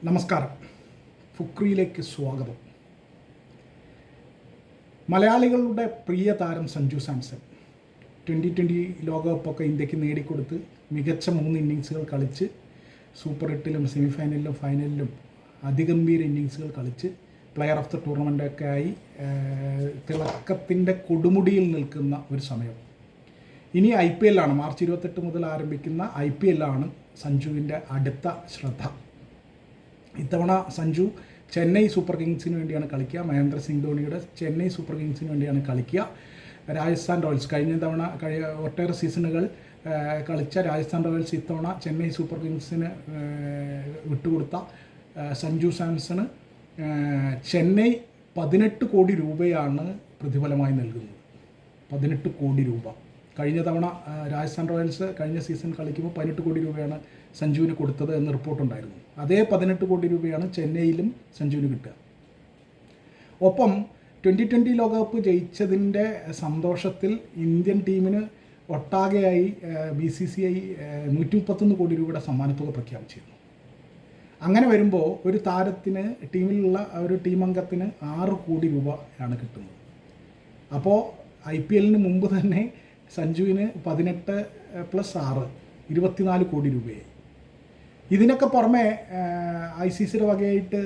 നമസ്കാരം. ഫുക്രിയിലേക്ക് സ്വാഗതം. മലയാളികളുടെ പ്രിയ താരം സഞ്ജു സാംസൺ 2020 ലോകകപ്പൊക്കെ ഇന്ത്യക്ക് നേടിക്കൊടുത്ത് മികച്ച 3 ഇന്നിങ്സുകൾ കളിച്ച് സൂപ്പർ 8ലും സെമിഫൈനലിലും ഫൈനലിലും അതിഗംഭീര ഇന്നിങ്സുകൾ കളിച്ച് പ്ലെയർ ഓഫ് ദ ടൂർണമെൻ്റൊക്കെ ആയി തിളക്കത്തിൻ്റെ കൊടുമുടിയിൽ നിൽക്കുന്ന ഒരു സമയം. ഇനി IPL ആണ്. മാർച്ച് 28 മുതൽ ആരംഭിക്കുന്ന IPL ആണ് സഞ്ജുവിൻ്റെ അടുത്ത ശ്രദ്ധ. ഇത്തവണ സഞ്ജു ചെന്നൈ സൂപ്പർ കിങ്സിന് വേണ്ടിയാണ് കളിക്കുക. മഹേന്ദ്ര സിംഗ് ധോണിയുടെ ചെന്നൈ സൂപ്പർ കിങ്സിന് വേണ്ടിയാണ് കളിക്കുക. രാജസ്ഥാൻ റോയൽസ് കഴിഞ്ഞ ഒട്ടേറെ സീസണുകൾ കളിച്ച രാജസ്ഥാൻ റോയൽസ് ഇത്തവണ ചെന്നൈ സൂപ്പർ കിങ്സിന് വിട്ടുകൊടുത്ത സഞ്ജു സാംസണ് ചെന്നൈ 18 കോടി രൂപയാണ് പ്രതിഫലമായി നൽകുന്നത്. 18 കോടി രൂപ. കഴിഞ്ഞ തവണ രാജസ്ഥാൻ റോയൽസ് കഴിഞ്ഞ സീസൺ കളിക്കുമ്പോൾ 18 കോടി രൂപയാണ് സഞ്ജുവിന് കൊടുത്തത് എന്ന് റിപ്പോർട്ടുണ്ടായിരുന്നു. അതേ 18 കോടി രൂപയാണ് ചെന്നൈയിലും സഞ്ജുവിന് കിട്ടുക. ഒപ്പം 2020 ലോകകപ്പ് ജയിച്ചതിൻ്റെ സന്തോഷത്തിൽ ഇന്ത്യൻ ടീമിന് ഒട്ടാകെയായി BCCI 131 കോടി രൂപയുടെ സമ്മാനത്തുക പ്രഖ്യാപിച്ചിരുന്നു. അങ്ങനെ വരുമ്പോൾ ഒരു താരത്തിന് ടീമിലുള്ള ഒരു ടീം അംഗത്തിന് 6 കോടി രൂപയാണ് കിട്ടുന്നത്. അപ്പോൾ IPL മുമ്പ് തന്നെ സഞ്ജുവിന് 18 + 6 24 കോടി രൂപയായി. ഇതിനൊക്കെ പുറമെ ICCയുടെ വകയായിട്ട്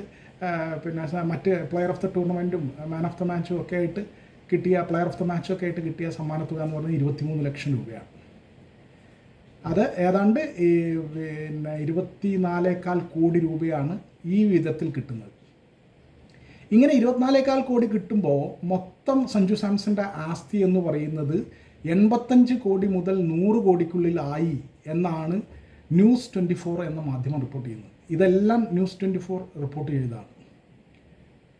പിന്നെ മറ്റ് പ്ലെയർ ഓഫ് ദ ടൂർണമെൻറ്റും മാൻ ഓഫ് ദ മാച്ചും ഒക്കെ ആയിട്ട് കിട്ടിയ പ്ലെയർ ഓഫ് ദ മാച്ചൊക്കെ ആയിട്ട് കിട്ടിയ സമ്മാനത്തുക എന്ന് പറഞ്ഞാൽ 23 ലക്ഷം രൂപയാണ്. അത് ഏതാണ്ട് പിന്നെ 24,4 കോടി രൂപയാണ് ഈ വിധത്തിൽ കിട്ടുന്നത്. ഇങ്ങനെ 24,4 കോടി കിട്ടുമ്പോൾ മൊത്തം സഞ്ജു സാംസൻ്റെ ആസ്തി എന്ന് പറയുന്നത് 85 കോടി മുതൽ 100 കോടിക്കുള്ളിൽ ആയി എന്നാണ് ന്യൂസ് 24 എന്ന മാധ്യമം റിപ്പോർട്ട് ചെയ്യുന്നത്. ഇതെല്ലാം ന്യൂസ് 24 റിപ്പോർട്ട് ചെയ്തതാണ്.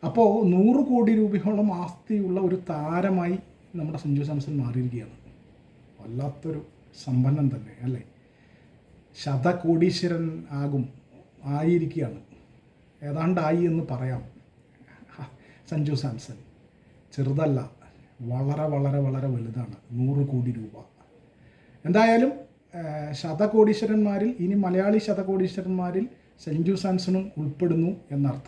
അപ്പോൾ 100 കോടി രൂപയോളം ആസ്തിയുള്ള ഒരു താരമായി നമ്മുടെ സഞ്ജു സാംസൺ മാറിയിരിക്കുകയാണ്. വല്ലാത്തൊരു സമ്പന്നം തന്നെ അല്ലേ. ശതകോടീശ്വരൻ ആയിരിക്കുകയാണ്. ഏതാണ്ടായി എന്ന് പറയാം. സഞ്ജു സാംസൺ ചെറുതല്ല, വളരെ വളരെ വളരെ വലുതാണ്. 100 കോടി രൂപ. എന്തായാലും ശതകോടീശ്വരന്മാരിൽ ഇനി മലയാളി ശതകോടീശ്വരന്മാരിൽ സഞ്ജു സാംസണും ഉൾപ്പെടുന്നു എന്നർത്ഥം.